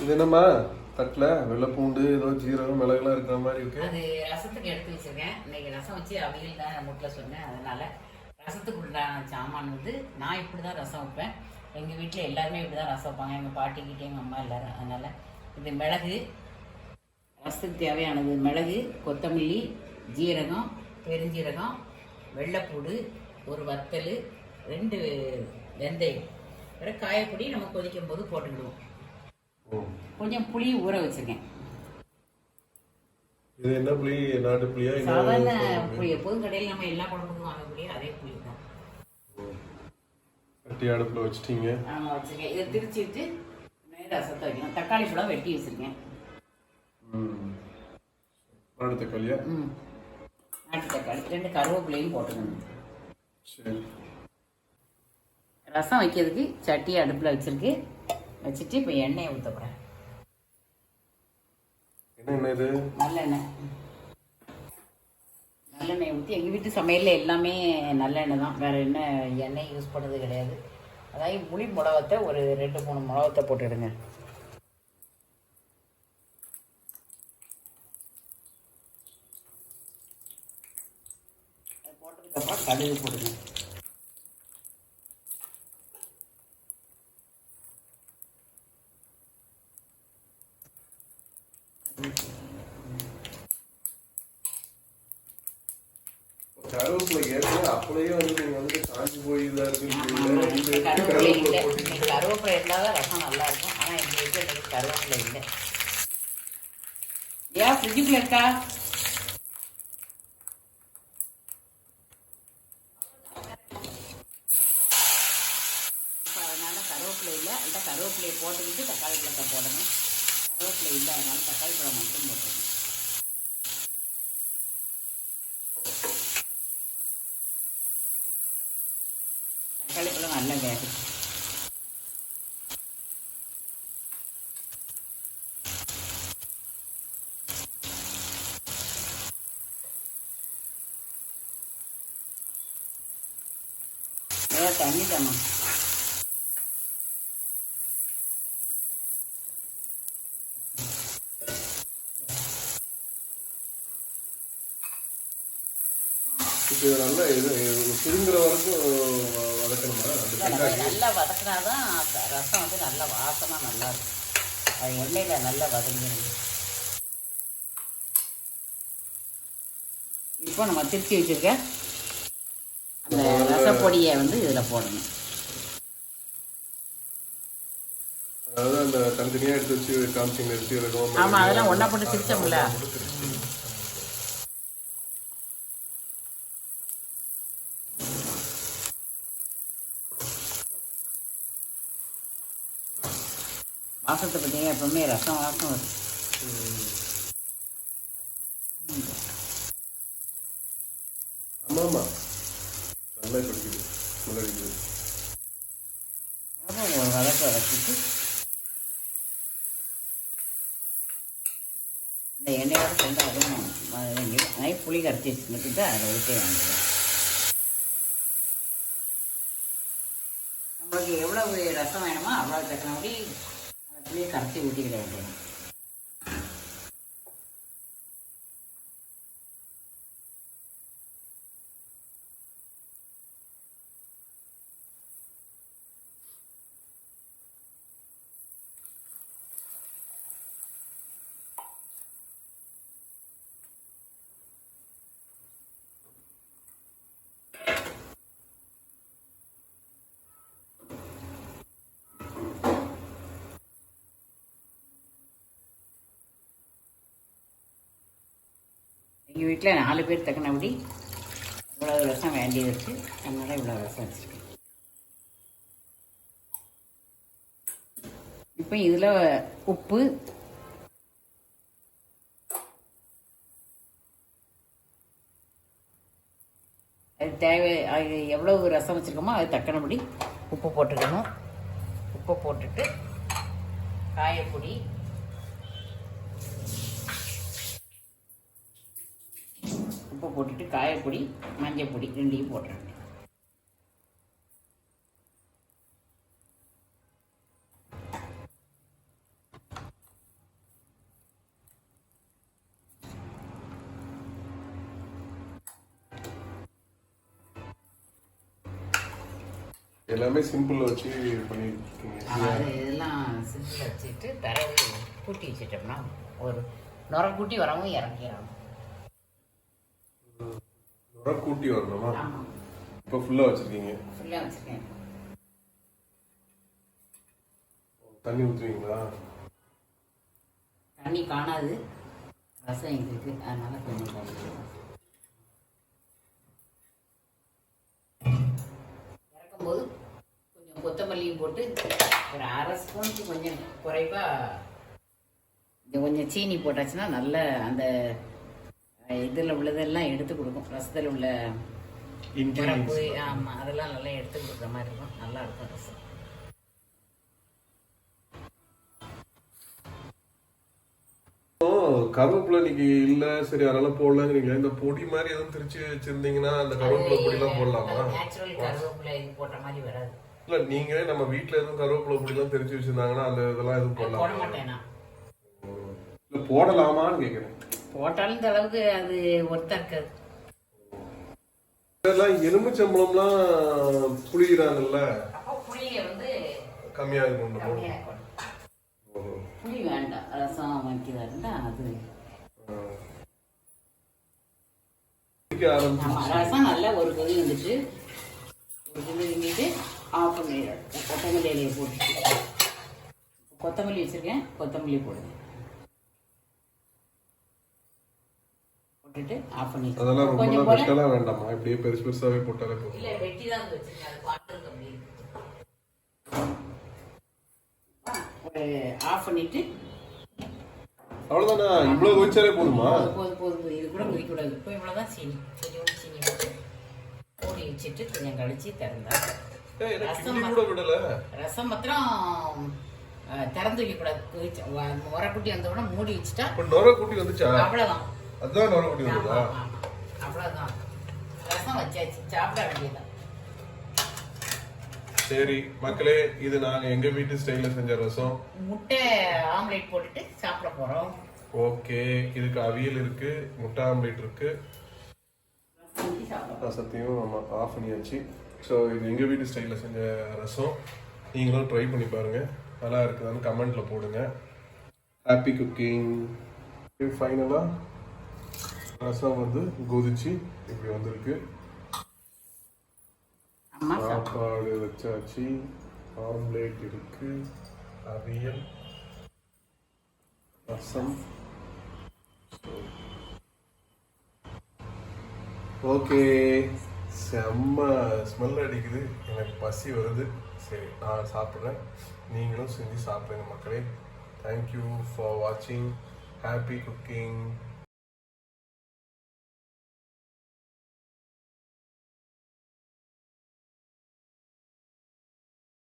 இது என்னம்மா தட்டில் வெள்ளை பூண்டு ஏதோ ஜீரகம் மிளகுலாம் இருக்கிற மாதிரி இருக்கு. அது ரசத்துக்கு எடுத்து வச்சிருக்கேன். இன்னைக்கு ரசம் வச்சு அவியல் தான் நான் வீட்டில் சொன்னேன். அதனால ரசத்துக்கு உண்டான சாமான் வந்து நான் இப்படி தான் ரசம் வைப்பேன். எங்கள் வீட்டில் எல்லாருமே இப்படி தான் ரசம் வைப்பாங்க. எங்கள் பாட்டிக்கிட்டே எங்கள் அம்மா எல்லாரும். அதனால் இது மிளகு, ரசத்துக்கு தேவையானது மிளகு, கொத்தமல்லி, ஜீரகம், பெருஞ்சீரகம், வெள்ளைப்பூடு, ஒரு வத்தல், 2 வெந்தயம், வேறு காயப்பொடி நம்ம கொதிக்கும் போது போட்டுக்கிடுவோம். கொஞ்சம் புளி ஊற வச்சிருக்கேன். இது என்ன புளி? நாட்டு புளியா? சாதாரண புளி. எப்போதும் கடையில் நம்ம எல்லா குழம்புக்கும் வாங்க புளி, அதே புளி தான். கட்டி அடுப்பில் வச்சுட்டீங்க? ஆமாம் வச்சுருக்கேன். இதை திரிச்சிட்டு ரசத்தை வைக்கணும். தக்காளி கூட வெட்டி வச்சுருக்கேன். நாட்டு தக்காளியா? நாட்டு தக்காளி 2 கருவேப்பிலையும் போட்டுக்கணும். சரி. ரசம் வைக்கிறதுக்கு சட்டியை அடுப்பில் வச்சுருக்கு. வச்சுட்டு இப்போ எண்ணெயை ஊற்ற போகிறேன். என்ன இது? நல்லெண்ணெய். நல்லெண்ணெய் ஊற்றி எங்கள் வீட்டு சமையலில் எல்லாமே நல்லெண்ணெய் தான். வேறு என்ன எண்ணெய் யூஸ் பண்ணுறது கிடையாது. அதாவது புளி மிளகத்தை ஒரு 2-3 மிளகத்தை போட்டுடுங்க. அது போட்டதுக்கப்புறம் கடுகு போடுங்க. கருவேப்பிலை ஏற்கனவே அப்படியே வந்து நீங்க வந்து காஞ்சி போய் இதா கருவேப்பிலை இருந்தால் ரசம் நல்லா இருக்கும். ஆனால் எங்கள் வீட்டில் கருவேப்பிலை இல்லை. ஏன் ஃப்ரிட்ஜுக்குள்ள இருக்கா? இப்போ அதனால கருவேப்பிலை இல்லை. அந்த கருவேப்பிலையை போட்டுக்கிட்டு தக்காளி பழத்தை போடணும். கருவேப்பிலை இல்லை, அதனால தக்காளி பழம் மட்டும் போட்டுக்கணும். தக்காளி பழம் நல்லா வேகும். தண்ணி தரணும். இப்போ நல்லா சுருங்குற வரைக்கும் வதக்கணுமா? நல்லா வதக்கினாதான் ரசம் வந்து நல்லா வாசமாக நல்லா இருக்கும். அது எண்ணெயில் நல்லா வதங்கிடுது. இப்போ நம்ம திருச்சி வச்சுருக்க அந்த ரசப்பொடியை வந்து இதில் போடணும். அதாவது அந்த தனித்தனியாக எடுத்து வச்சு காமிச்சிங்க எடுத்து. ஆமாம், அதெல்லாம் ஒன்றா போட்டு திரிச்சோம்ல. வாசத்தை பார்த்தீங்க எப்பவுமே ரசம் வாசம் வரும். ஆமாம்மா, நல்லா குடிக்குது. அப்புறம் ஒரு வதக்க வதக்கிட்டு இந்த எண்ணெயோட சேர்ந்து அதுவும் வதங்கிடும். புளி கரைச்சி வச்சுக்கிட்டு அதை ஊற்றி வாங்கிடுவோம். நம்மளுக்கு எவ்வளவு ரசம் வேணுமோ அவ்வளோ தக்கனபடி அந்த புளியை கரைச்சி ஊற்றிக்கிட வேண்டியது. எங்கள் வீட்டில் 4 பேர் தக்கனபடி இவ்வளோ ரசம் வேண்டியது இருக்குது. அதனால் இவ்வளோ ரசம் வச்சுருக்கேன். இப்போ இதில் உப்பு, அது தேவை. அது எவ்வளவு ரசம் வச்சுருக்கோமோ அது தக்கனபடி உப்பு போட்டுக்கணும். உப்பு போட்டுட்டு காயப்பொடி, உப்பு போட்டுட்டு காயப்பொடி, மஞ்சள் பொடி 2யும் போட்டுறேன். எல்லாமே சிம்பிள் வச்சு பண்ணிருக்கீங்க. அது இதெல்லாம் சிம்பிள் வச்சுட்டு தரவு கூட்டி வச்சுட்டோம்னா ஒரு நுர கூட்டி வரவும் இறங்கிடணும். நுர கூட்டி வரணுமா? ஆமாம். இப்போ ஃபுல்லாக வச்சுருக்கீங்க? ஃபுல்லாக வச்சுருக்கேன். தண்ணி ஊற்றுவீங்களா? தண்ணி காணாது, ரசம் எங்களுக்கு, அதனால கொஞ்சம் இறக்கும்போது கொஞ்சம் கொத்தமல்லியும் போட்டு ஒரு அரை ஸ்பூனுக்கு கொஞ்சம் குறைவாக கொஞ்சம் சீனி போட்டாச்சுன்னா நல்ல அந்த இதில் உள்ளதெல்லாம் எடுத்து கொடுக்கும். ரசத்தில் உள்ள பருப்பு, ஆமாம், அதெல்லாம் நல்லா எடுத்து கொடுக்குற மாதிரி இருக்கும். நல்லா இருக்கும் ரசம். கருவேப்பிலை இன்னைக்கு இல்ல, சரி அதனால போடலாங்கிறீங்களா? இந்த பொடி மாதிரி எதுவும் திரிச்சு வச்சிருந்தீங்கன்னா அந்த கருவேப்பிலை பொடி எல்லாம் போடலாமா? நேச்சுரல் கருவேப்பிலை இது போட்ட மாதிரி வராது. இல்ல நீங்களே நம்ம வீட்டுல எதுவும் கருவேப்பிலை பொடி எல்லாம் தெரிச்சு வச்சிருந்தாங்கன்னா அந்த இதெல்லாம் எதுவும் போட போடலாம்? மாட்டேனா? இல்ல போடலாமான்னு கேக்குறேன். போட்டாலும் இந்த அளவுக்கு அது ஒர்த்தா இருக்காது. இதெல்லாம் எலுமிச்சம்பழம்லாம் புளிகிறாங்கல்ல, அப்போ புளியை வந்து கம்மியா இருக்கும். கம்மியாக இருக்கணும். புளி வேண்டாம், ரசம் வைக்கிறதா இருந்தா அது. ரசம் நல்லா ஒரு கொதி வந்துட்டு ஒரு கொதி வந்துட்டு ஆஃப் பண்ணிடுறேன். கொத்தமல்லி இலையை போட்டுட்டு, கொத்தமல்லி வச்சிருக்கேன், கொத்தமல்லி போடுங்க, போட்டுட்டு ஆஃப் பண்ணிட்டு அதெல்லாம் ரொம்ப கொஞ்சம் போல வெட்டலாம் வேண்டாமா? இப்படியே பெருசு பெருசாவே போட்டாலே போதும். இல்லை, வெட்டி தான் வச்சிருக்கேன். அது பார்த்துருக்கு அப்படி ஒரு ஆஃப் பண்ணிட்டு அவ்வளவுதானா? இவ்வளவு வச்சாலே போதுமா? போதும் போதும், இது கூட கொதிக்கூடாது. இப்போ இவ்வளோதான் சீனி, கொஞ்சம் சீனி போட்டு மூடி வச்சுட்டு கொஞ்சம் கழிச்சு திறந்தா. ரசம் மாத்திரம் திறந்து வைக்கக்கூடாது. உரக்குட்டி வந்த உடனே மூடி வச்சுட்டா நொரக்குட்டி வந்துச்சா? அவ்வளோதான். அதான் நொரக்குட்டி வந்ததா? அவ்வளோதான், ரசம் வச்சாச்சு, சாப்பிட வேண்டியதான். சரி மக்களே, இது நாங்க எங்க வீட்டு ஸ்டைல்ல செஞ்ச ரசம். முட்டை ஆம்லேட் போட்டுட்டு சாப்பிட போறோம். ஓகே, இதுக்கு அவியல் இருக்கு, முட்டை ஆம்லேட் இருக்கு, ரசத்தையும் நம்ம ஆஃப் பண்ணியாச்சு. ஸோ இது எங்க வீட்டு ஸ்டைல்ல செஞ்ச ரசம். நீங்களும் ட்ரை பண்ணி பாருங்க, நல்லா இருக்குதான்னு கமெண்ட்ல போடுங்க. Happy cooking. ஃபைனலா ரசம் வந்து கொதிச்சு இப்படி வந்திருக்கு. சாப்பாடு வச்சாச்சு, ஆம்லேட் இருக்கு, அவியல், ரசம். ஓகே, செம்ம ஸ்மெல் அடிக்குது, எனக்கு பசி வருது. சரி, நான் சாப்பிட்றேன், நீங்களும் செஞ்சு சாப்பிடுங்க மக்களே. தேங்க்யூ ஃபார் வாட்சிங். Happy cooking.